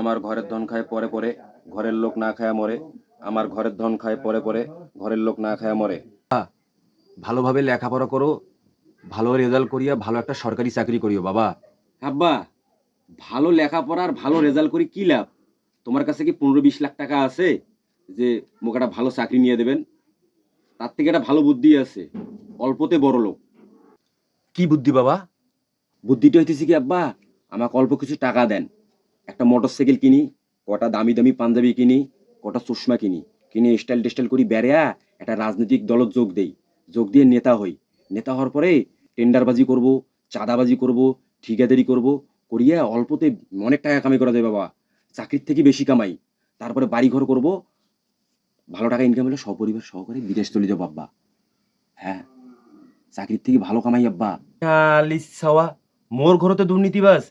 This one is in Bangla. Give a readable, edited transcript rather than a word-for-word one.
আমার ঘরের ধন খায় পরে পরে, ঘরের লোক না খায়া মরে। আমার ঘরের ধন খায় পরে পরে, ঘরের লোক না খায়া মরে। ভালোভাবে লেখাপড়া করো, ভালো রেজাল্ট করিয়া ভালো একটা সরকারি চাকরি করিও বাবা। আব্বা, ভালো লেখাপড়ার ভালো রেজাল্ট করি কি লাভ? তোমার কাছে কি 15-20 লাখ টাকা আছে যে মোক একটা ভালো চাকরি নিয়ে দেবেন? তার থেকে একটা ভালো বুদ্ধি আছে, অল্পতে বড় লোক। কি বুদ্ধি বাবা? বুদ্ধিটা হইতেছে কি আব্বা, আমাকে অল্প কিছু টাকা দেন, একটা মোটর সাইকেল কিনি, কটা দামি দামি পাঞ্জাবি কিনি, কটা চশমা কিনি, কিনে স্টাইল টেস্টাইল করি বেড়েয়া একটা রাজনৈতিক দলত যোগ দেই, যোগ দিয়ে নেতা হই। নেতা হওয়ার পরে টেন্ডারবাজি করব, চাঁদাবাজি করব, ঠিকাদারি করব, করিয়া অল্পতে অনেক টাকা কামাই করা যায় বাবা। চাকরির থেকে বেশি কামাই। তারপরে বাড়িঘর করব, ভালো টাকা ইনকাম হলে সপরিবার সহকারে বিদেশ চলে যাবো আব্বা। হ্যাঁ, চাকরির থেকে ভালো কামাই আব্বা। আলিস সাওয়া, মোর ঘরতে দুর্নীতিবাজ।